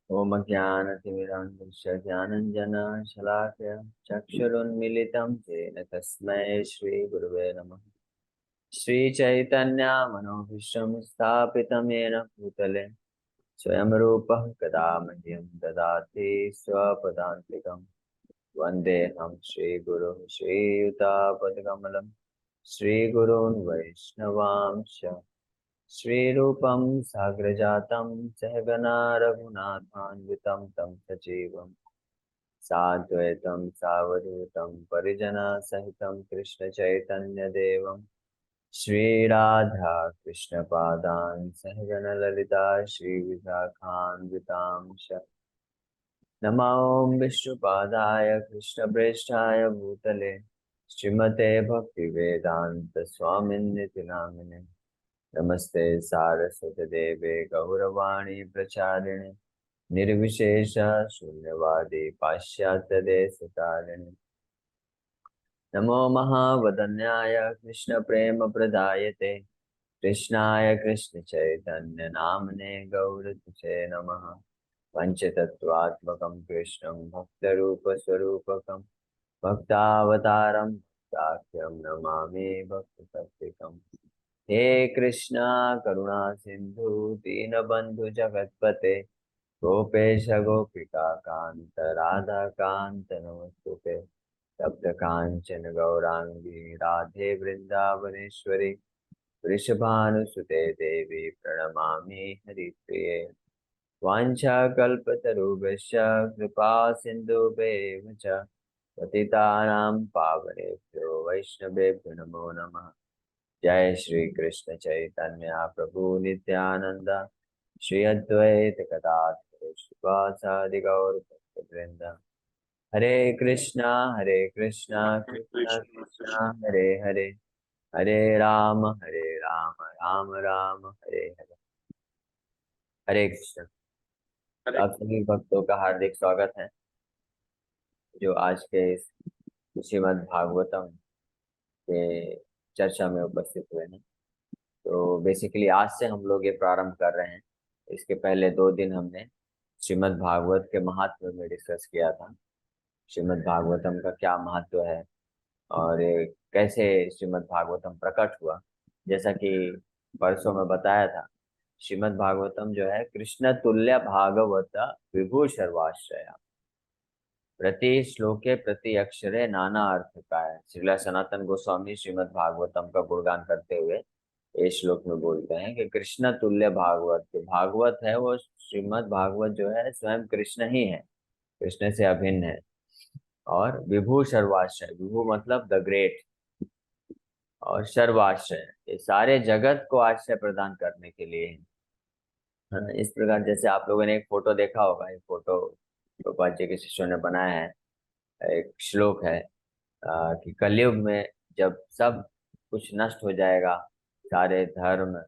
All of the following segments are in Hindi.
ओम ज्ञानतिमिरान्धस्य ज्ञानञ्जनं शलाकया चक्षुरुन्मीलितं येन तस्मै श्रीगुरुवे नमः। श्रीचैतन्यमनोभीष्टं स्थापितं येन भूतले स्वयं रूपः कदा मह्यं ददाति स्वपदान्तिकं। वन्देऽहं श्रीगुरुः श्रीयुतापदकमलं श्रीगुरून् वैष्णवांश्च श्रीरूपं साग्रजातं सहगना रघुनाथान्वितं तं सजीवं साद्वैतं सावधूतं परिजनसहितं कृष्णचैतन्यदेवं श्रीराधा कृष्णपादान् सहगणललिता श्रीविशाखान्वितांश्च नमो विष्णुपादाय कृष्णप्रेष्ठाय भूतले श्रीमते भक्तिवेदान्तस्वामिन्निति नामिने नमस्ते सारस्वती देवे गौरवाणी प्रचारिणे निर्विशेष शून्यवादी पाश्चात्य देशकारिणे नमो महावदन्याय कृष्ण प्रेम प्रदायते कृष्णाय कृष्ण चैतन्य नामने गौरतुसे नमः। पंचतत्वात्मकं कृष्णं भक्तरूप स्वरूपकं भक्तावतारं भक्ताख्यं नमामि भक्तप्रत्यकम्। हे कृष्णा करुणा सिंधु दीनबंधु जगतपते गोपेश गोपिका कांत राधा कांत नमस्तुते तप्त कांचन गौरांगी राधे वृंदावनेश्वरी वृषभानुसुते देवी प्रणमामि हरिप्रिये। वाञ्छाकल्पतरुभ्यश्च कृपा सिन्धुभ्येव च पतितानां पावनेभ्यो वैष्णवेभ्यो नमो नमः। जय श्री कृष्ण चैतन्य प्रभु नित्यानंद श्री अद्वैत गदाधर श्रीवासादि गौर भक्तवृंद। हरे कृष्णा कृष्णा कृष्ण कृष्णा हरे हरे हरे राम राम राम हरे हरे। हरे कृष्ण। हरे आप सभी भक्तों का हार्दिक स्वागत है जो आज के इस श्रीमद् भागवतम के चर्चा में उपस्थित हुए हैं। तो बेसिकली आज से हम लोग ये प्रारंभ कर रहे हैं। इसके पहले 2 दिन हमने श्रीमद् भागवत के महत्व में डिस्कस किया था। श्रीमद् भागवतम का क्या महत्व है और ये कैसे श्रीमद् भागवतम प्रकट हुआ। जैसा कि परसों में बताया था, श्रीमद् भागवतम जो है कृष्ण तुल्य भागवत विभु सर्वाश्रय, प्रति श्लोके प्रति अक्षरे नाना अर्थ का है। श्रीला सनातन गोस्वामी श्रीमद् भागवतम का गुणगान करते हुए इस श्लोक में बोलते हैं कि कृष्ण तुल्य भागवत, जो भागवत है वो श्रीमद् भागवत जो है स्वयं कृष्ण ही है, कृष्ण से अभिन्न है। और विभु सर्वाश्रय, विभु मतलब द ग्रेट, और सर्वाश्रय ये सारे जगत को आश्रय प्रदान करने के लिए है। हाँ, इस प्रकार जैसे आप लोगों ने एक फोटो देखा होगा, एक फोटो प्रभुपाद जी के शिष्यों ने बनाया है। एक श्लोक है कि कलयुग में जब सब कुछ नष्ट हो जाएगा, सारे धर्म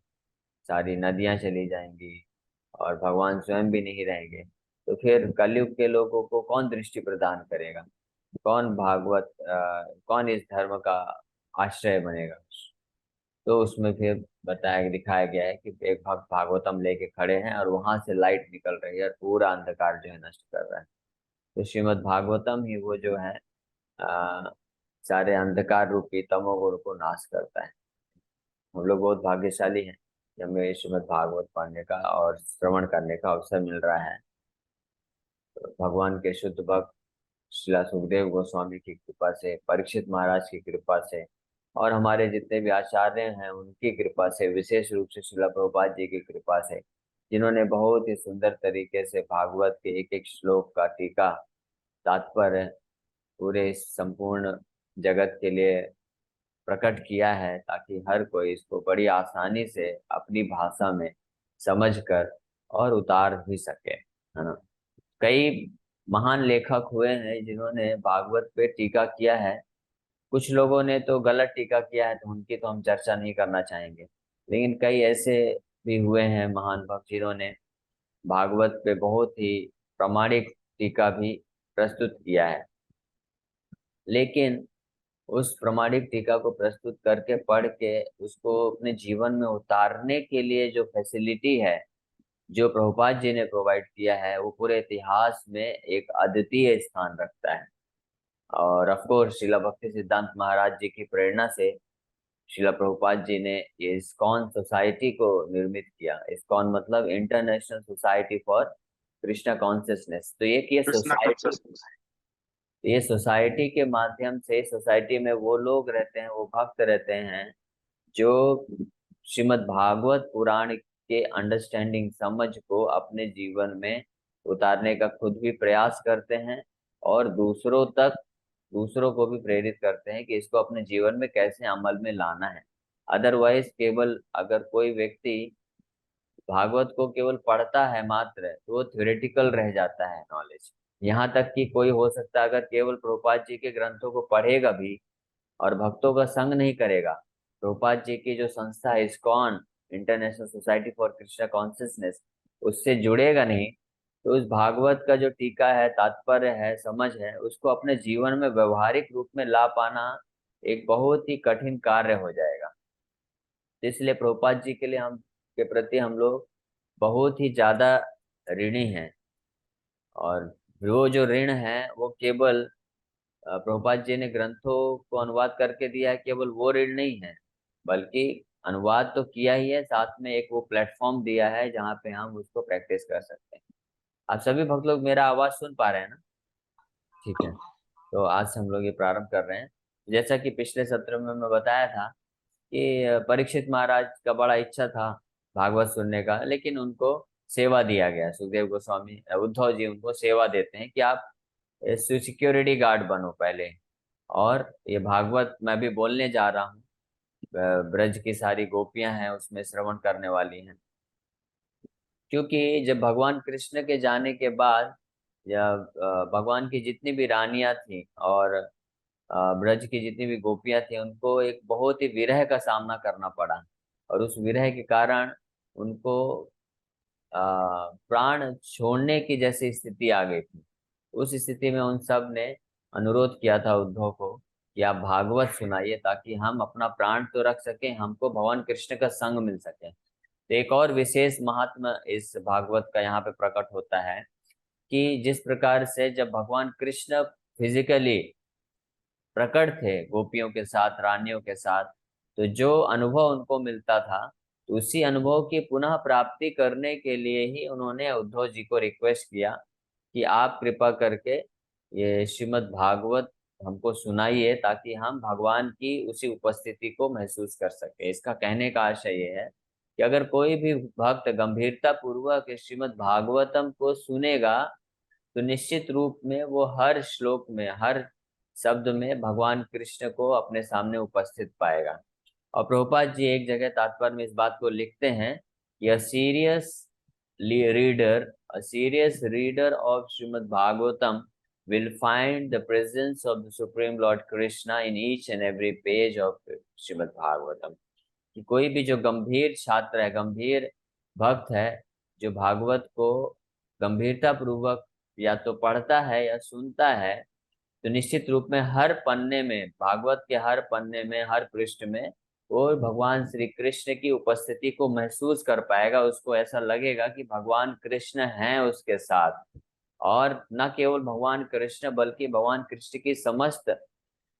सारी नदियां चली जाएंगी और भगवान स्वयं भी नहीं रहेंगे, तो फिर कलयुग के लोगों को कौन दृष्टि प्रदान करेगा, कौन भागवत कौन इस धर्म का आश्रय बनेगा। तो उसमें फिर बताया दिखाया गया है कि एक भक्त भागवतम लेके खड़े हैं और वहां से लाइट निकल रही है और पूरा अंधकार जो है नष्ट कर रहा है। तो श्रीमद् भागवतम ही वो जो है आ, सारे अंधकार रूपी तमोगुण को नाश करता है। हम लोग बहुत भाग्यशाली हैं कि हमें श्रीमद् भागवत पढ़ने का और श्रवण करने का अवसर मिल रहा है। तो भगवान के शुद्ध भक्त श्रीला सुखदेव गोस्वामी की कृपा से, परीक्षित महाराज की कृपा से और हमारे जितने भी आचार्य हैं उनकी कृपा से, विशेष रूप से श्रीला प्रभुपाद जी की कृपा से, जिन्होंने बहुत ही सुंदर तरीके से भागवत के एक एक श्लोक का टीका तात्पर्य पूरे इस संपूर्ण जगत के लिए प्रकट किया है, ताकि हर कोई इसको बड़ी आसानी से अपनी भाषा में समझकर और उतार भी सके, है ना। कई महान लेखक हुए हैं जिन्होंने भागवत पे टीका किया है। कुछ लोगों ने तो गलत टीका किया है, तो उनकी तो हम चर्चा नहीं करना चाहेंगे। लेकिन कई ऐसे भी हुए हैं महान भक्त जिन्होंने भागवत पे बहुत ही प्रामाणिक टीका भी प्रस्तुत किया है। लेकिन उस प्रामाणिक टीका को प्रस्तुत करके पढ़ के उसको अपने जीवन में उतारने के लिए जो फैसिलिटी है जो प्रभुपाद जी ने प्रोवाइड किया है वो पूरे इतिहास में एक अद्वितीय स्थान रखता है। और ऑफ कोर्स शिला भक्ति सिद्धांत महाराज जी की प्रेरणा से शिला प्रभुपाद जी ने ये इस्कॉन सोसाइटी को निर्मित किया। इस्कॉन मतलब international society for Krishna consciousness. तो कृष्णा consciousness। ये सोसाइटी के माध्यम से सोसाइटी में वो लोग रहते हैं, वो भक्त रहते हैं जो श्रीमद् भागवत पुराण के अंडरस्टैंडिंग समझ को अपने जीवन में उतारने का खुद भी प्रयास करते हैं और दूसरों को भी प्रेरित करते हैं कि इसको अपने जीवन में कैसे अमल में लाना है। अदरवाइज केवल अगर कोई व्यक्ति भागवत को केवल पढ़ता है मात्र तो वो थ्योरेटिकल रह जाता है नॉलेज। यहाँ तक कि कोई हो सकता है अगर केवल प्रभुपाद जी के ग्रंथों को पढ़ेगा भी और भक्तों का संग नहीं करेगा, प्रभुपाद जी की जो संस्था है ISKCON international society for Krishna consciousness, उससे जुड़ेगा नहीं, तो उस भागवत का जो टीका है, तात्पर्य है, समझ है, उसको अपने जीवन में व्यवहारिक रूप में ला पाना एक बहुत ही कठिन कार्य हो जाएगा। इसलिए प्रभुपाद जी के लिए हम के प्रति हम लोग बहुत ही ज्यादा ऋणी हैं। और वो जो ऋण है वो केवल प्रभुपाद जी ने ग्रंथों को अनुवाद करके दिया है, केवल वो ऋण नहीं है, बल्कि अनुवाद तो किया ही है, साथ में एक वो प्लेटफॉर्म दिया है जहाँ पे हम उसको प्रैक्टिस कर सकते हैं। आप सभी भक्त लोग मेरा आवाज सुन पा रहे हैं ना? ठीक है। तो आज से हम लोग ये प्रारंभ कर रहे हैं। जैसा कि पिछले सत्र में मैं बताया था कि परीक्षित महाराज का बड़ा इच्छा था भागवत सुनने का, लेकिन उनको सेवा दिया गया। सुखदेव गोस्वामी उद्धव जी उनको सेवा देते हैं कि आप सिक्योरिटी गार्ड बनो पहले, और ये भागवत मैं भी बोलने जा रहा हूँ। ब्रज की सारी गोपियां हैं उसमें श्रवण करने वाली हैं। क्योंकि जब भगवान कृष्ण के जाने के बाद या भगवान की जितनी भी रानियां थी और ब्रज की जितनी भी गोपियां थी, उनको एक बहुत ही विरह का सामना करना पड़ा। और उस विरह के कारण उनको प्राण छोड़ने की जैसी स्थिति आ गई थी। उस स्थिति में उन सब ने अनुरोध किया था उद्धव को कि आप भागवत सुनाइए ताकि हम अपना प्राण तो रख सकें, हमको भगवान कृष्ण का संग मिल सके। तो एक और विशेष महात्मा इस भागवत का यहाँ पे प्रकट होता है कि जिस प्रकार से जब भगवान कृष्ण फिजिकली प्रकट थे गोपियों के साथ, रानियों के साथ, तो जो अनुभव उनको मिलता था, तो उसी अनुभव की पुनः प्राप्ति करने के लिए ही उन्होंने उद्धव जी को रिक्वेस्ट किया कि आप कृपा करके ये श्रीमद् भागवत हमको सुनाइए ताकि हम भगवान की उसी उपस्थिति को महसूस कर सके। इसका कहने का आशय ये है कि अगर कोई भी भक्त गंभीरता पूर्वक श्रीमद् भागवतम को सुनेगा तो निश्चित रूप में वो हर श्लोक में, हर शब्द में भगवान कृष्ण को अपने सामने उपस्थित पाएगा। और प्रभुपाद जी एक जगह तात्पर्य में इस बात को लिखते हैं कि a serious reader of Shrimad Bhagavatam will find the presence of the Supreme Lord Krishna in each and every page of Shrimad Bhagavatam. कि कोई भी जो गंभीर छात्र है, गंभीर भक्त है, जो भागवत को गंभीरता पूर्वक या तो पढ़ता है या सुनता है, तो निश्चित रूप में हर पन्ने में, भागवत के हर पन्ने में, हर पृष्ठ में वो भगवान श्री कृष्ण की उपस्थिति को महसूस कर पाएगा। उसको ऐसा लगेगा कि भगवान कृष्ण हैं उसके साथ, और न केवल भगवान कृष्ण बल्कि भगवान कृष्ण की समस्त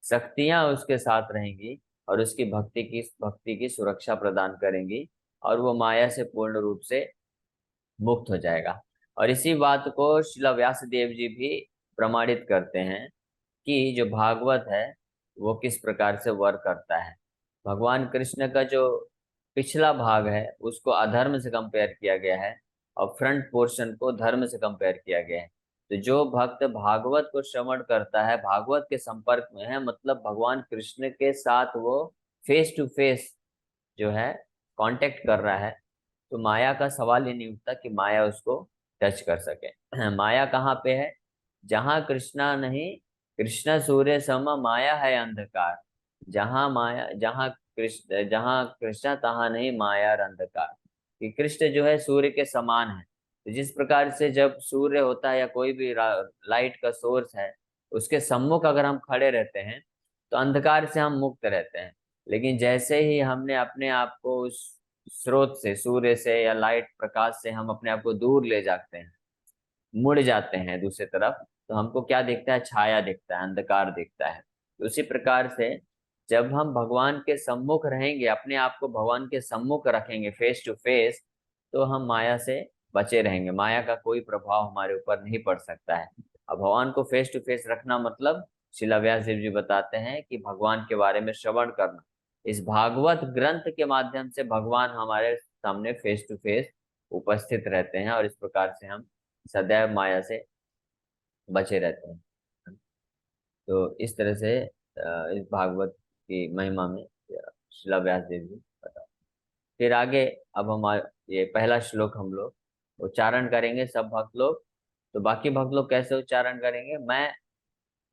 शक्तियां उसके साथ रहेंगी और उसकी भक्ति की सुरक्षा प्रदान करेंगी, और वो माया से पूर्ण रूप से मुक्त हो जाएगा। और इसी बात को श्रील व्यास देव जी भी प्रमाणित करते हैं कि जो भागवत है वो किस प्रकार से वर्क करता है। भगवान कृष्ण का जो पिछला भाग है उसको अधर्म से कंपेयर किया गया है और फ्रंट पोर्शन को धर्म से कंपेयर किया गया है। तो जो भक्त भागवत को श्रवण करता है, भागवत के संपर्क में है, मतलब भगवान कृष्ण के साथ वो फेस टू फेस जो है कांटेक्ट कर रहा है, तो माया का सवाल ही नहीं उठता कि माया उसको टच कर सके। माया कहाँ पे है? जहाँ कृष्णा नहीं, कृष्ण सूर्य सम माया है अंधकार। जहाँ कृष्ण तहाँ नहीं माया और अंधकार। कि कृष्ण जो है सूर्य के समान है। तो जिस प्रकार से जब सूर्य होता है या कोई भी लाइट का सोर्स है, उसके सम्मुख अगर हम खड़े रहते हैं तो अंधकार से हम मुक्त रहते हैं। लेकिन जैसे ही हमने अपने आप को उस स्रोत से, सूर्य से या लाइट प्रकाश से हम अपने आप को दूर ले जाते हैं, मुड़ जाते हैं दूसरी तरफ, तो हमको क्या दिखता है? छाया दिखता है, अंधकार दिखता है। तो उसी प्रकार से जब हम भगवान के सम्मुख रहेंगे, अपने आप को भगवान के सम्मुख रखेंगे, फेस टू फेस, तो हम माया से बचे रहेंगे, माया का कोई प्रभाव हमारे ऊपर नहीं पड़ सकता है। अब भगवान को फेस टू फेस रखना मतलब, श्रील व्यास देव जी बताते हैं कि भगवान के बारे में श्रवण करना, इस भागवत ग्रंथ के माध्यम से भगवान हमारे सामने फेस टू फेस उपस्थित रहते हैं, और इस प्रकार से हम सदैव माया से बचे रहते हैं। तो इस तरह से इस भागवत की महिमा में श्रील व्यास देव जी बता। फिर आगे अब हम ये पहला श्लोक हम लोग उच्चारण करेंगे, सब भक्त लोग। तो बाकी भक्त लोग कैसे उच्चारण करेंगे, मैं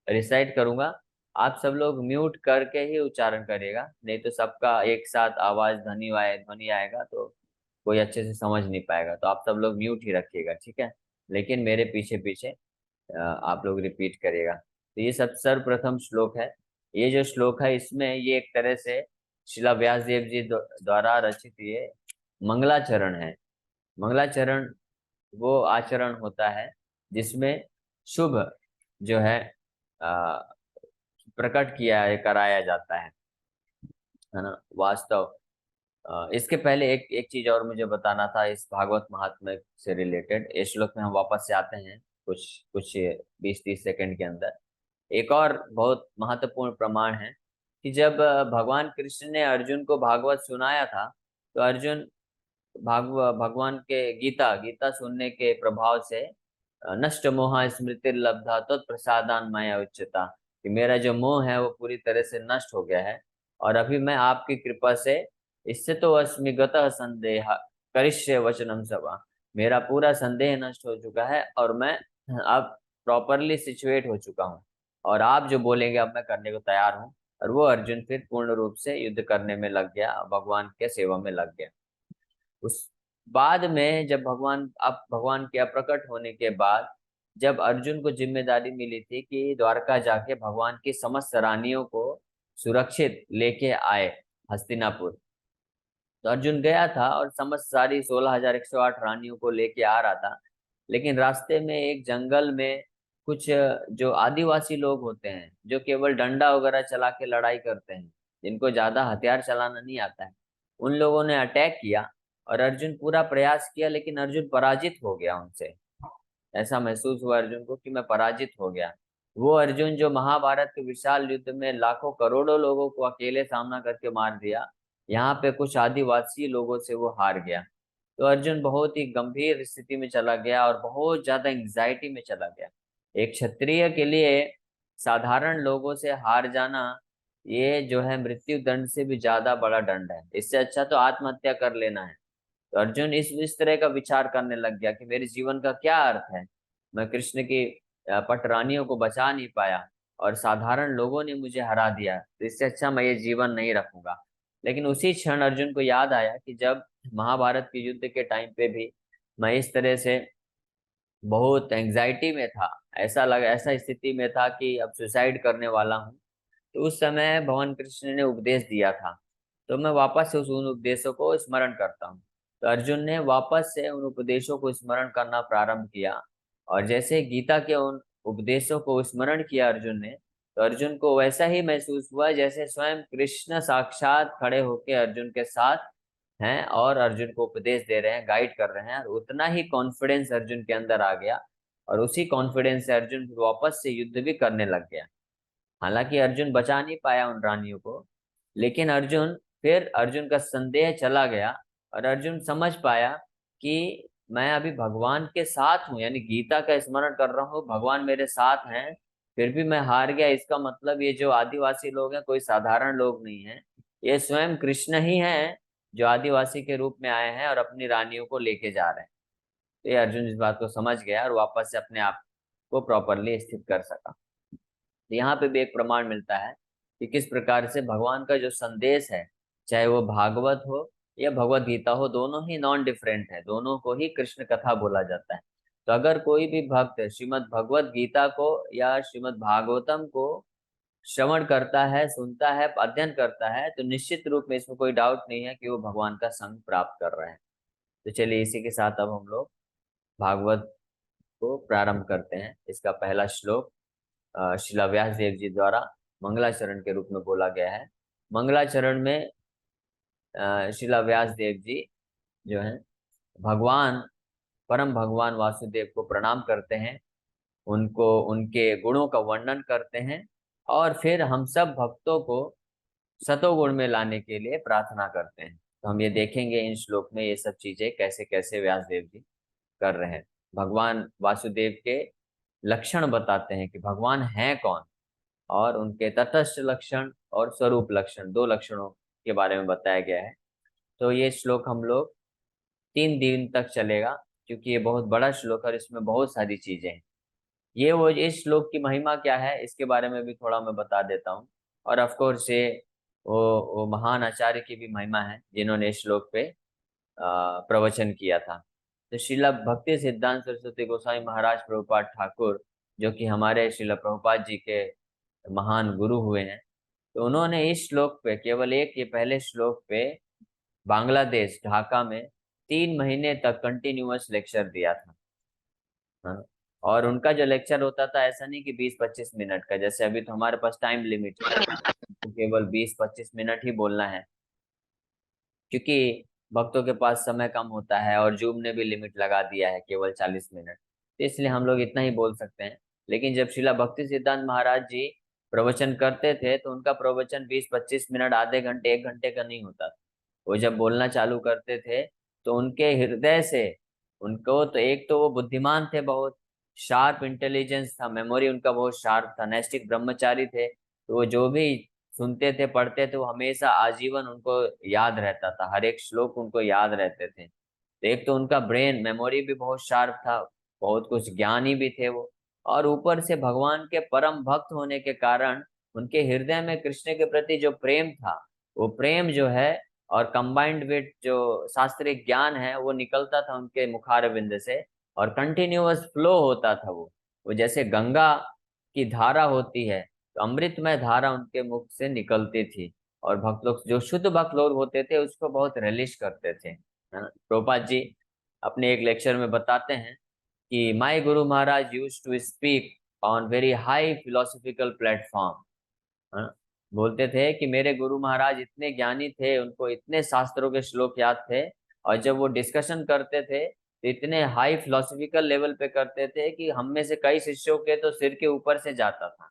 रिसाइट करूंगा, आप सब लोग म्यूट करके ही उच्चारण करिएगा, नहीं तो सबका एक साथ आवाज ध्वनि आएगा तो कोई अच्छे से समझ नहीं पाएगा। तो आप सब लोग म्यूट ही रखिएगा, ठीक है? लेकिन मेरे पीछे पीछे आप लोग रिपीट करिएगा। तो ये सब सर्वप्रथम श्लोक है। ये जो श्लोक है, इसमें ये एक तरह से शिला व्यास देव जी द्वारा रचित ये मंगलाचरण है। मंगलाचरण वो आचरण होता है जिसमें शुभ जो है अ, प्रकट किया है, कराया जाता है ना, वास्तव। इसके पहले एक एक चीज और मुझे बताना था इस भागवत महात्म्य से रिलेटेड। इस श्लोक में हम वापस से आते हैं कुछ कुछ 20-30 सेकंड के अंदर। एक और बहुत महत्वपूर्ण प्रमाण है कि जब भगवान कृष्ण ने अर्जुन को भागवत सुनाया था, तो अर्जुन भगवान के गीता गीता सुनने के प्रभाव से नष्ट मोह स्मृति लब्धा तो प्रसादान मया उच्चता, कि मेरा जो मोह है वो पूरी तरह से नष्ट हो गया है, और अभी मैं आपकी कृपा से, इससे तो अस्मि गतः संदेह करिष्ये वचनम सवा, मेरा पूरा संदेह नष्ट हो चुका है और मैं अब प्रॉपरली सिचुएट हो चुका हूँ, और आप जो बोलेंगे अब मैं करने को तैयार हूँ। और वो अर्जुन फिर पूर्ण रूप से युद्ध करने में लग गया, भगवान के सेवा में लग गया। उस बाद में जब भगवान के अप्रकट होने के बाद, जब अर्जुन को जिम्मेदारी मिली थी कि द्वारका जाके भगवान की समस्त रानियों को सुरक्षित लेके आए हस्तिनापुर, तो अर्जुन गया था और समस्त सारी 16,108 रानियों को लेके आ रहा था। लेकिन रास्ते में एक जंगल में कुछ जो आदिवासी लोग होते हैं, जो केवल डंडा वगैरह चला के लड़ाई करते हैं, जिनको ज्यादा हथियार चलाना नहीं आता है, उन लोगों ने अटैक किया। और अर्जुन पूरा प्रयास किया, लेकिन अर्जुन पराजित हो गया उनसे। ऐसा महसूस हुआ अर्जुन को कि मैं पराजित हो गया। वो अर्जुन जो महाभारत के विशाल युद्ध में लाखों करोड़ों लोगों को अकेले सामना करके मार दिया, यहाँ पे कुछ आदिवासी लोगों से वो हार गया। तो अर्जुन बहुत ही गंभीर स्थिति में चला गया और बहुत ज्यादा एंग्जाइटी में चला गया। एक क्षत्रिय के लिए साधारण लोगों से हार जाना, ये जो है मृत्यु दंड से भी ज्यादा बड़ा दंड है। इससे अच्छा तो आत्महत्या कर लेना है। तो अर्जुन इस तरह का विचार करने लग गया कि मेरे जीवन का क्या अर्थ है, मैं कृष्ण की पटरानियों को बचा नहीं पाया और साधारण लोगों ने मुझे हरा दिया, तो इससे अच्छा मैं ये जीवन नहीं रखूंगा। लेकिन उसी क्षण अर्जुन को याद आया कि जब महाभारत के युद्ध के टाइम पे भी मैं इस तरह से बहुत एंजाइटी में था, ऐसा स्थिति में था कि अब सुसाइड करने वाला हूँ, तो उस समय भगवान कृष्ण ने उपदेश दिया था। तो मैं वापस से उन उपदेशों को स्मरण करता हूँ। तो अर्जुन ने वापस से उन उपदेशों को स्मरण करना प्रारंभ किया, और जैसे गीता के उन उपदेशों को स्मरण किया अर्जुन ने, तो अर्जुन को वैसा ही महसूस हुआ जैसे स्वयं कृष्ण साक्षात खड़े होकर अर्जुन के साथ हैं और अर्जुन को उपदेश दे रहे हैं, गाइड कर रहे हैं। और उतना ही कॉन्फिडेंस अर्जुन के अंदर आ गया, और उसी कॉन्फिडेंस से अर्जुन फिर वापस से युद्ध भी करने लग गया। हालांकि अर्जुन बचा नहीं पाया उन रानियों को, लेकिन अर्जुन का संदेह चला गया, और अर्जुन समझ पाया कि मैं अभी भगवान के साथ हूँ, यानी गीता का स्मरण कर रहा हूँ, भगवान मेरे साथ हैं, फिर भी मैं हार गया। इसका मतलब ये जो आदिवासी लोग हैं कोई साधारण लोग नहीं हैं, ये स्वयं कृष्ण ही हैं जो आदिवासी के रूप में आए हैं और अपनी रानियों को लेके जा रहे हैं। तो ये अर्जुन इस बात को समझ गया और वापस से अपने आप को प्रॉपरली स्थित कर सका। तो यहाँ पे भी एक प्रमाण मिलता है कि किस प्रकार से भगवान का जो संदेश है, चाहे वो भागवत हो या भगवत गीता हो, दोनों ही नॉन डिफरेंट है, दोनों को ही कृष्ण कथा बोला जाता है। तो अगर कोई भी भक्त श्रीमद् भगवत गीता को या श्रीमद् भागवतम को श्रवण करता है, सुनता है, अध्ययन करता है, तो निश्चित रूप में इसमें कोई डाउट नहीं है कि वो भगवान का संग प्राप्त कर रहे हैं। तो चलिए इसी के साथ अब हम लोग भागवत को प्रारंभ करते हैं। इसका पहला श्लोक श्रील व्यास देव जी द्वारा मंगलाचरण के रूप में बोला गया है। मंगलाचरण में श्रील व्यास देव जी जो है भगवान, परम भगवान वासुदेव को प्रणाम करते हैं, उनको उनके गुणों का वर्णन करते हैं, और फिर हम सब भक्तों को सतोगुण में लाने के लिए प्रार्थना करते हैं। तो हम ये देखेंगे इन श्लोक में ये सब चीजें कैसे कैसे व्यास देव जी कर रहे हैं। भगवान वासुदेव के लक्षण बताते हैं कि भगवान हैं कौन, और उनके तटस्थ लक्षण और स्वरूप लक्षण, दो लक्षणों के बारे में बताया गया है। तो ये श्लोक हम लोग 3 दिन तक चलेगा, क्योंकि ये बहुत बड़ा श्लोक है और इसमें बहुत सारी चीजें हैं। ये वो इस श्लोक की महिमा क्या है इसके बारे में भी थोड़ा मैं बता देता हूँ। और ऑफ कोर्स ये वो महान आचार्य की भी महिमा है जिन्होंने इस श्लोक पे प्रवचन किया था। तो श्रील भक्ति सिद्धांत सरस्वती गोस्वामी महाराज प्रभुपाद ठाकुर, जो कि हमारे श्रील प्रभुपाद जी के महान गुरु हुए हैं, तो उन्होंने इस श्लोक पे, केवल एक ये पहले श्लोक पे बांग्लादेश ढाका में 3 महीने तक कंटिन्यूअस लेक्चर दिया था। हाँ। और उनका जो लेक्चर होता था ऐसा नहीं कि 20-25 मिनट का, जैसे अभी तो हमारे पास टाइम लिमिट है, तो केवल 20-25 मिनट ही बोलना है, क्योंकि भक्तों के पास समय कम होता है और जूम ने भी लिमिट लगा दिया है केवल 40 मिनट, तो इसलिए हम लोग इतना ही बोल सकते हैं। लेकिन जब श्रीला भक्ति सिद्धांत महाराज जी प्रवचन करते थे तो उनका प्रवचन 20-25 मिनट, आधे घंटे, 1 घंटे का नहीं होता था। वो जब बोलना चालू करते थे तो उनके हृदय से, उनको तो एक तो वो बुद्धिमान थे, बहुत शार्प इंटेलिजेंस था, मेमोरी उनका बहुत शार्प था, नैष्ठिक ब्रह्मचारी थे, तो वो जो भी सुनते थे, पढ़ते थे, वो हमेशा आजीवन उनको याद रहता था, हर एक श्लोक उनको याद रहते थे। तो एक तो उनका ब्रेन मेमोरी भी बहुत शार्प था, बहुत कुछ ज्ञानी भी थे वो, और ऊपर से भगवान के परम भक्त होने के कारण उनके हृदय में कृष्ण के प्रति जो प्रेम था, वो प्रेम जो है, और कंबाइंड विद जो शास्त्रीय ज्ञान है, वो निकलता था उनके मुखारविंद से, और कंटिन्यूअस फ्लो होता था वो जैसे गंगा की धारा होती है, तो अमृतमय धारा उनके मुख से निकलती थी। और भक्त लोग, जो शुद्ध भक्त लोग होते थे, उसको बहुत रिलिश करते थे, है ना। प्रभुपाद जी अपने एक लेक्चर में बताते हैं कि my guru maharaj used to speak on very high philosophical platform. हाँ, बोलते थे कि मेरे गुरु महाराज इतने ज्ञानी थे, उनको इतने शास्त्रों के श्लोक याद थे, और जब वो डिस्कशन करते थे तो इतने हाई फिलोसॉफिकल लेवल पे करते थे कि हम में से कई शिष्यों के तो सिर के ऊपर से जाता था।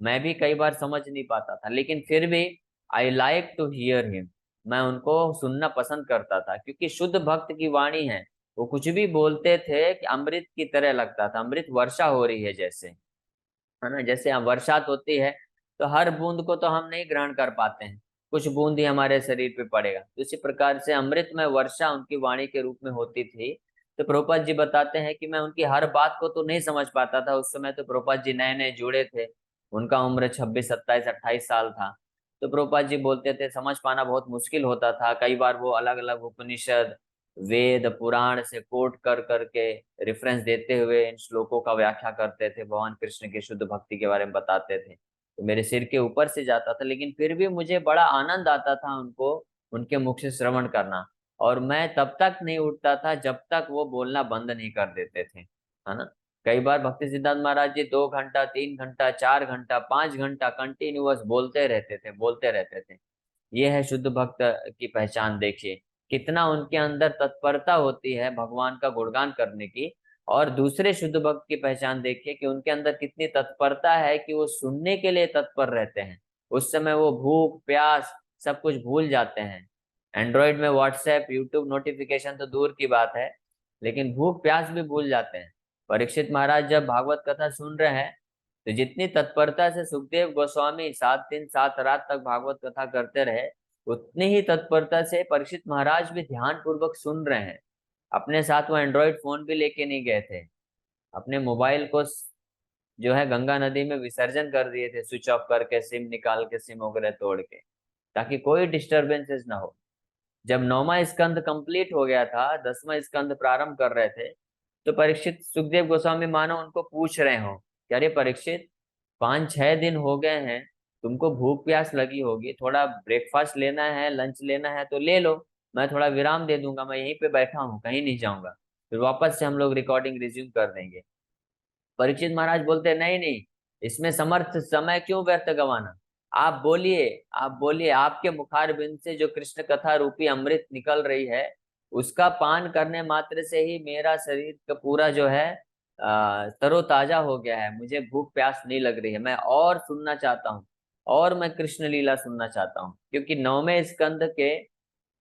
मैं भी कई बार समझ नहीं पाता था, लेकिन फिर भी I like to hear him, मैं उनको सुनना पसंद करता था, क्योंकि शुद्ध भक्त की वाणी है। वो कुछ भी बोलते थे कि अमृत की तरह लगता था, अमृत वर्षा हो रही है जैसे, है ना। जैसे यहाँ बरसात होती है तो हर बूंद को तो हम नहीं ग्रहण कर पाते हैं, कुछ बूंद ही हमारे शरीर पे पड़ेगा, तो इसी प्रकार से अमृत में वर्षा उनकी वाणी के रूप में होती थी। तो प्रभुपाद जी बताते हैं कि मैं उनकी हर बात को तो नहीं समझ पाता था, उस समय तो प्रभुपाद जी नए नए जुड़े थे, उनका उम्र 26, 27, 28 साल था। तो प्रभुपाद जी बोलते थे, समझ पाना बहुत मुश्किल होता था, कई बार वो अलग अलग उपनिषद, वेद, पुराण से कोट कर करके रेफरेंस देते हुए इन श्लोकों का व्याख्या करते थे, भगवान कृष्ण की शुद्ध भक्ति के बारे में बताते थे। तो मेरे सिर के ऊपर से जाता था, लेकिन फिर भी मुझे बड़ा आनंद आता था उनको, उनके मुख से श्रवण करना, और मैं तब तक नहीं उठता था जब तक वो बोलना बंद नहीं कर देते थे, है ना। कई बार भक्ति सिद्धांत महाराज जी 2 घंटा, 3 घंटा, 4 घंटा, 5 घंटा कंटिन्यूअस बोलते रहते थे, बोलते रहते थे। ये है शुद्ध भक्त की पहचान। देखिए कितना उनके अंदर तत्परता होती है भगवान का गुणगान करने की। और दूसरे शुद्ध भक्त की पहचान देखिए कि उनके अंदर कितनी तत्परता है कि वो सुनने के लिए तत्पर रहते हैं। उस समय वो भूख प्यास सब कुछ भूल जाते हैं। एंड्रॉइड में व्हाट्सएप, यूट्यूब नोटिफिकेशन तो दूर की बात है, लेकिन भूख प्यास भी भूल जाते हैं। परीक्षित महाराज जब भागवत कथा सुन रहे हैं, तो जितनी तत्परता से सुखदेव गोस्वामी 7 दिन 7 रात तक भागवत कथा करते रहे, उतनी ही तत्परता से परीक्षित महाराज भी ध्यान पूर्वक सुन रहे हैं। अपने साथ वो एंड्रॉइड फोन भी लेके नहीं गए थे, अपने मोबाइल को जो है गंगा नदी में विसर्जन कर दिए थे, स्विच ऑफ करके, सिम निकाल के, सिम वगैरह तोड़ के, ताकि कोई डिस्टरबेंसेस ना हो। जब 9वां स्कंद कंप्लीट हो गया था, 10वां स्कंद प्रारंभ कर रहे थे, तो परीक्षित सुखदेव गोस्वामी मानो उनको पूछ रहे हो कि अरे परीक्षित, 5-6 दिन हो गए हैं, तुमको भूख प्यास लगी होगी, थोड़ा ब्रेकफास्ट लेना है, लंच लेना है तो ले लो, मैं थोड़ा विराम दे दूंगा, मैं यहीं पे बैठा हूँ, कहीं नहीं जाऊंगा, फिर वापस से हम लोग रिकॉर्डिंग रिज्यूम कर देंगे। परीक्षित महाराज बोलते नहीं नहीं, इसमें समर्थ समय क्यों व्यर्थ गवाना, आप बोलिए, आप बोलिए, आपके मुखारबिंद से जो कृष्ण कथा रूपी अमृत निकल रही है, उसका पान करने मात्र से ही मेरा शरीर का पूरा जो है तरोताजा हो गया है, मुझे भूख प्यास नहीं लग रही है, मैं और सुनना चाहता हूँ, और मैं कृष्ण लीला सुनना चाहता हूँ। क्योंकि 9वें स्कंद के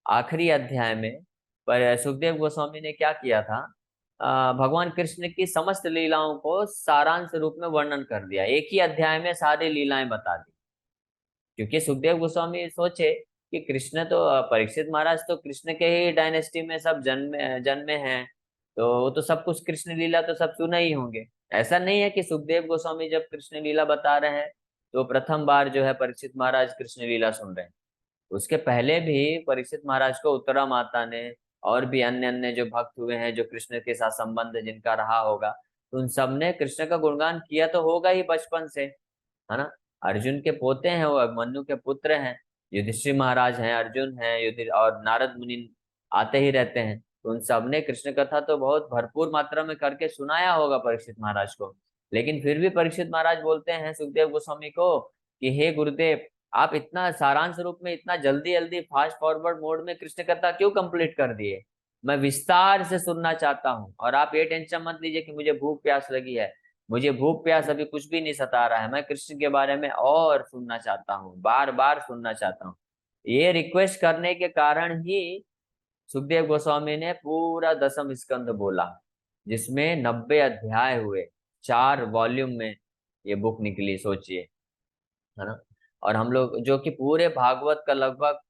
आखिरी अध्याय में पर सुखदेव गोस्वामी ने क्या किया था, भगवान कृष्ण की समस्त लीलाओं को सारांश रूप में वर्णन कर दिया, एक ही अध्याय में सारी लीलाएं बता दी। क्योंकि सुखदेव गोस्वामी सोचे कि कृष्ण तो परीक्षित महाराज तो कृष्ण के ही डायनेस्टी में सब जन्मे जन्मे हैं, तो वो तो सब कुछ कृष्ण लीला तो सब सुना ही होंगे। ऐसा नहीं है कि सुखदेव गोस्वामी जब कृष्ण लीला बता रहे हैं तो प्रथम बार जो है परीक्षित महाराज कृष्ण लीला सुन रहे हैं। उसके पहले भी परीक्षित महाराज को उत्तरा माता ने और भी अन्य अन्य जो भक्त हुए हैं, जो कृष्ण के साथ संबंध जिनका रहा होगा, तो उन सब ने कृष्ण का गुणगान किया तो होगा ही बचपन से, है ना। अर्जुन के पोते हैं वो, अभिमन्यु के पुत्र हैं, युधिष्ठिर महाराज हैं, अर्जुन हैं, युधि और नारद मुनि आते ही रहते हैं, तो उन सब ने कृष्ण कथा तो बहुत भरपूर मात्रा में करके सुनाया होगा परीक्षित महाराज को। लेकिन फिर भी परीक्षित महाराज बोलते हैं सुखदेव गोस्वामी को कि हे गुरुदेव, आप इतना सारांश रूप में इतना जल्दी जल्दी फास्ट फॉरवर्ड मोड में कृष्ण कथा क्यों कंप्लीट कर दिए, मैं विस्तार से सुनना चाहता हूँ, और आप ये टेंशन मत लीजिए कि मुझे भूख प्यास लगी है, मुझे भूख प्यास अभी कुछ भी नहीं सता रहा है, मैं कृष्ण के बारे में और सुनना चाहता हूँ, बार बार सुनना चाहता हूँ। ये रिक्वेस्ट करने के कारण ही सुखदेव गोस्वामी ने पूरा 10वीं स्कंद बोला, जिसमें 90 अध्याय हुए, 4 वॉल्यूम में ये बुक निकली, सोचिए, है ना। और हम लोग जो कि पूरे भागवत का लगभग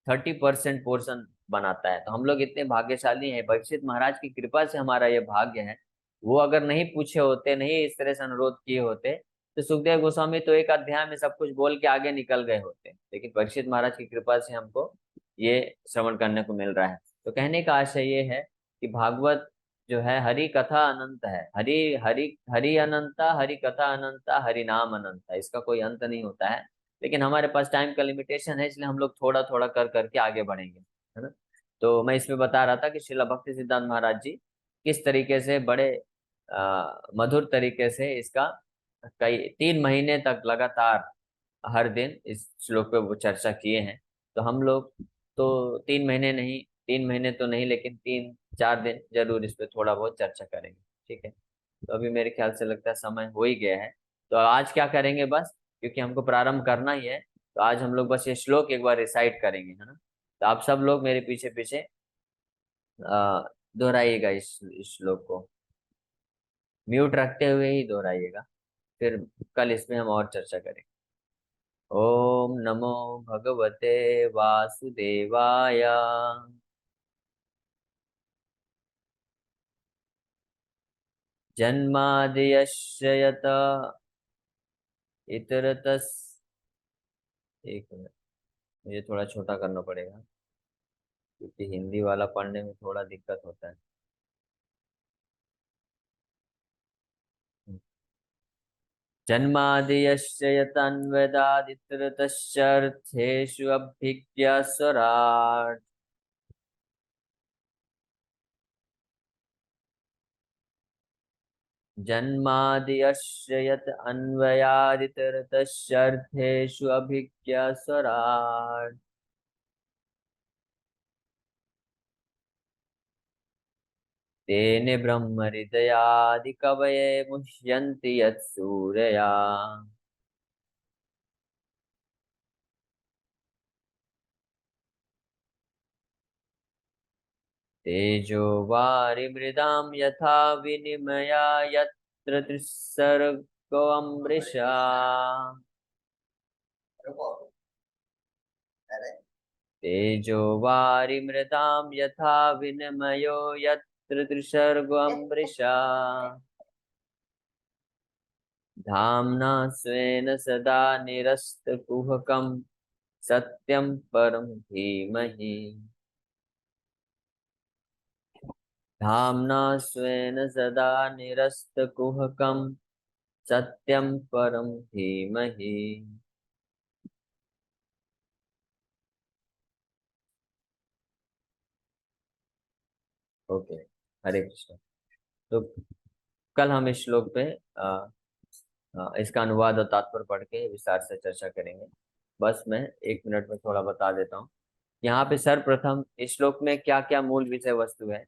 30% पोर्शन बनाता है, तो हम लोग इतने भाग्यशाली हैं, परीक्षित महाराज की कृपा से हमारा ये भाग्य है। वो अगर नहीं पूछे होते, नहीं इस तरह से अनुरोध किए होते, तो सुखदेव गोस्वामी तो एक अध्याय में सब कुछ बोल के आगे निकल गए होते, लेकिन परीक्षित महाराज की कृपा से हमको ये श्रवण करने को मिल रहा है। तो कहने का आशय ये है कि भागवत जो है हरि कथा अनंत है, हरि हरि हरि अनंता, हरि कथा अनंता, हरि नाम अनंता, इसका कोई अंत नहीं होता है। लेकिन हमारे पास टाइम का लिमिटेशन है, इसलिए हम लोग थोड़ा थोड़ा कर करके आगे बढ़ेंगे, है ना। तो मैं इसमें बता रहा था कि श्रीला भक्ति सिद्धांत महाराज जी किस तरीके से बड़े मधुर तरीके से इसका कई 3 महीने तक लगातार हर दिन इस श्लोक पे वो चर्चा किए हैं। तो हम लोग तो 3 महीने नहीं, 3 महीने तो नहीं, लेकिन 3-4 दिन जरूर इस पे थोड़ा बहुत चर्चा करेंगे, ठीक है। तो अभी मेरे ख्याल से लगता है समय हो ही गया है, तो आज क्या करेंगे, बस क्योंकि हमको प्रारंभ करना ही है, तो आज हम लोग बस ये श्लोक एक बार रिसाइट करेंगे, है ना। तो आप सब लोग मेरे पीछे पीछे दोहराइएगा इस श्लोक को, म्यूट रखते हुए ही दोहराइएगा, फिर कल इसमें हम और चर्चा करेंगे। ओम नमो भगवते वासुदेवाय। जन्माद्यस्य यत इतरतस्, एक मिनट, मुझे थोड़ा छोटा करना पड़ेगा क्योंकि हिंदी वाला पढ़ने में थोड़ा दिक्कत होता है। जन्माद्यस्य यतन्वदादितरतश्चार्थेषु अभिज्ञा स्वराट्। जन्माद्यस्य यत अन्वयादितरतश्चार्थेषु अभिज्ञा स्वराट्। तेने ब्रह्म हृदयादि कवये मुह्यन्ति यत्सूरया। तेजो वारिमृदां यथा विनिमया यत्र त्रिसर्गो अमृषा। तेजो वारिमृदां यथा विनिमयो यत्र त्रिसर्गो अमृषा। धाम्ना स्वेन सदा निरस्तकुहकं सत्यं परं धीमहि। धाम्ना स्वेन सदा निरस्तकुहकं सत्यं परं धीमहि। ओके, हरे कृष्ण। तो कल हम इस श्लोक पे इसका अनुवाद और तात्पर्य पढ़ के विस्तार से चर्चा करेंगे। बस मैं 1 मिनट में थोड़ा बता देता हूँ। यहाँ पे सर्वप्रथम इस श्लोक में क्या क्या मूल विषय वस्तु है।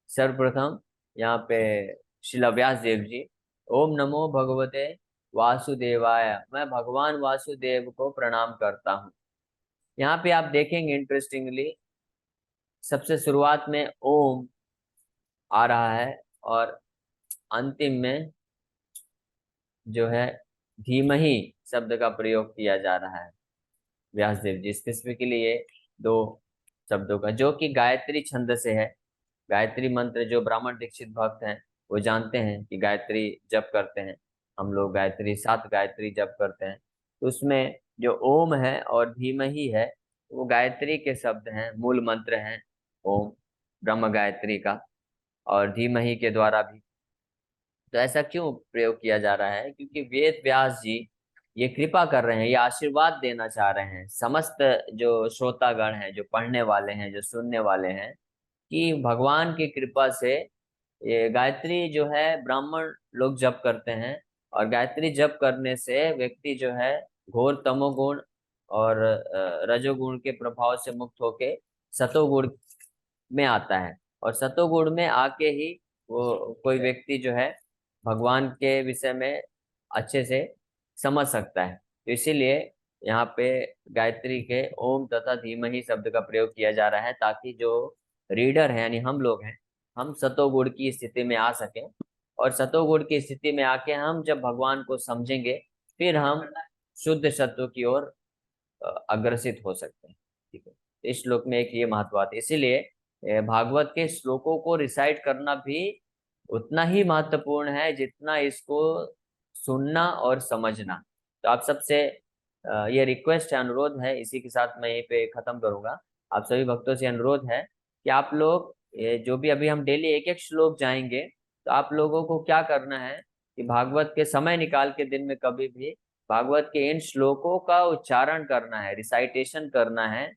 सर्वप्रथम यहाँ पे श्रील व्यास देव जी, ओम नमो भगवते वासुदेवाय, मैं भगवान वासुदेव को प्रणाम करता हूँ। यहाँ पे आप देखेंगे इंटरेस्टिंगली सबसे शुरुआत में ओम आ रहा है और अंतिम में जो है धीमहि शब्द का प्रयोग किया जा रहा है। व्यासदेव जी स्पेसिफिकली ये दो शब्दों का, जो कि गायत्री छंद से है। गायत्री मंत्र जो ब्राह्मण दीक्षित भक्त हैं वो जानते हैं कि गायत्री जप करते हैं हम लोग, गायत्री 7 गायत्री जप करते हैं। तो उसमें जो ओम है और धीमहि है वो गायत्री के शब्द हैं, मूल मंत्र हैं ओम ब्रह्म गायत्री का, और धीमहि के द्वारा भी। तो ऐसा क्यों प्रयोग किया जा रहा है? क्योंकि वेद व्यास जी ये कृपा कर रहे हैं, ये आशीर्वाद देना चाह रहे हैं समस्त जो श्रोतागण हैं, जो पढ़ने वाले हैं, जो सुनने वाले हैं, कि भगवान की कृपा से ये गायत्री जो है ब्राह्मण लोग जप करते हैं, और गायत्री जप करने से व्यक्ति जो है घोर तमोगुण और रजोगुण के प्रभाव से मुक्त होके सतोगुण में आता है, और सतोगुण में आके ही वो कोई व्यक्ति जो है भगवान के विषय में अच्छे से समझ सकता है। तो इसीलिए यहाँ पे गायत्री के ओम तथा धीमहि शब्द का प्रयोग किया जा रहा है, ताकि जो रीडर है यानी हम लोग हैं, हम सतोगुण की स्थिति में आ सकें, और सतोगुण की स्थिति में आके हम जब भगवान को समझेंगे फिर हम शुद्ध सत्व की ओर अग्रसित हो सकते हैं। ठीक है, तो इस श्लोक में एक ये महत्व आता है। इसीलिए भागवत के श्लोकों को रिसाइट करना भी उतना ही महत्वपूर्ण है जितना इसको सुनना और समझना। तो आप सबसे ये रिक्वेस्ट है, अनुरोध है, इसी के साथ मैं यहीं पे खत्म करूंगा। आप सभी भक्तों से अनुरोध है कि आप लोग जो भी अभी हम डेली एक एक श्लोक जाएंगे, तो आप लोगों को क्या करना है कि भागवत के समय निकाल के दिन में कभी भी भागवत के इन श्लोकों का उच्चारण करना है, रिसाइटेशन करना है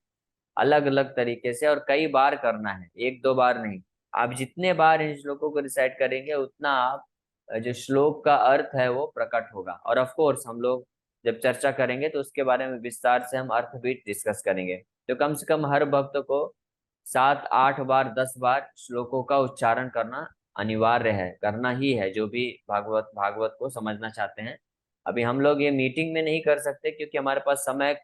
अलग अलग तरीके से, और कई बार करना है, 1-2 बार नहीं। आप जितने बार इन श्लोकों को रिसाइट करेंगे उतना आप जो श्लोक का अर्थ है वो प्रकट होगा। और ऑफ कोर्स हम लोग जब चर्चा करेंगे तो उसके बारे में विस्तार से हम अर्थ भी डिस्कस करेंगे। तो कम से कम हर भक्त को 7-8 बार 10 बार श्लोकों का उच्चारण करना अनिवार्य है, करना ही है, जो भी भागवत भागवत को समझना चाहते हैं। अभी हम लोग ये मीटिंग में नहीं कर सकते क्योंकि हमारे पास समय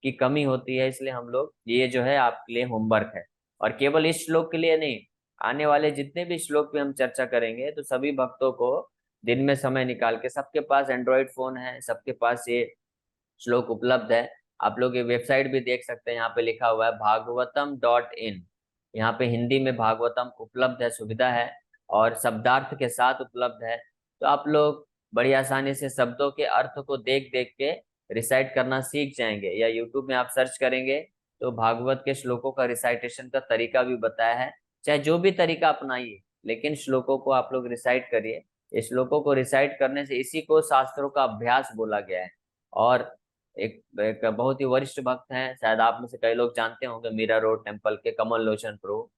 की कमी होती है, इसलिए हम लोग ये जो है आपके लिए होमवर्क है। और केवल इस श्लोक के लिए नहीं, आने वाले जितने भी श्लोक पे हम चर्चा करेंगे तो सभी भक्तों को दिन में समय निकाल के, सबके पास एंड्रॉइड फोन है, सबके पास ये श्लोक उपलब्ध है। आप लोग ये वेबसाइट भी देख सकते हैं, यहाँ पे लिखा हुआ है भागवतम.in। यहाँ पे हिंदी में भागवतम उपलब्ध है, सुविधा है, और शब्दार्थ के साथ उपलब्ध है। तो आप लोग बड़ी आसानी से शब्दों के अर्थ को देख देख के रिसाइट करना सीख जाएंगे। या यूट्यूब में आप सर्च करेंगे तो भागवत के श्लोकों का रिसाइटेशन का तरीका भी बताया है। चाहे जो भी तरीका अपनाइए, लेकिन श्लोकों को आप लोग रिसाइट करिए। इस श्लोकों को रिसाइट करने से, इसी को शास्त्रों का अभ्यास बोला गया है। और एक बहुत ही वरिष्ठ भक्त हैं, शायद आप में से कई लोग जानते होंगे, मीरा रोड टेम्पल के कमल लोचन प्रभु।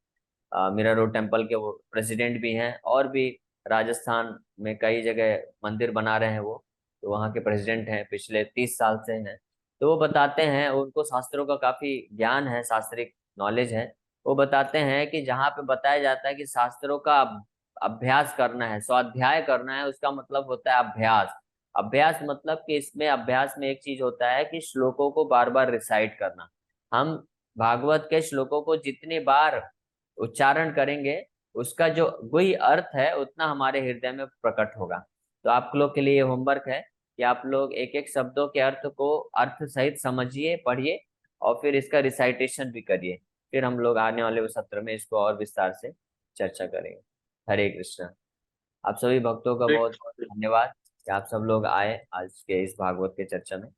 मीरा रोड टेम्पल के वो प्रेसिडेंट भी हैं, और भी राजस्थान में कई जगह मंदिर बना रहे हैं वो, तो वहाँ के प्रेसिडेंट हैं, पिछले 30 साल से हैं। तो वो बताते हैं, उनको शास्त्रों का काफी ज्ञान है, शास्त्रिक नॉलेज है। वो बताते हैं कि जहाँ पे बताया जाता है कि शास्त्रों का अभ्यास करना है, स्वाध्याय करना है, उसका मतलब होता है अभ्यास। अभ्यास मतलब कि इसमें अभ्यास में एक चीज होता है कि श्लोकों को बार बार रिसाइट करना। हम भागवत के श्लोकों को जितनी बार उच्चारण करेंगे, उसका जो गुह्य अर्थ है उतना हमारे हृदय में प्रकट होगा। तो आप लोग के लिए ये होमवर्क है कि आप लोग एक एक शब्दों के अर्थ को अर्थ सहित समझिए, पढ़िए, और फिर इसका रिसाइटेशन भी करिए। फिर हम लोग आने वाले सत्र में इसको और विस्तार से चर्चा करेंगे। हरे कृष्ण। आप सभी भक्तों का बहुत बहुत धन्यवाद कि आप सब लोग आए आज के इस भागवत के चर्चा में।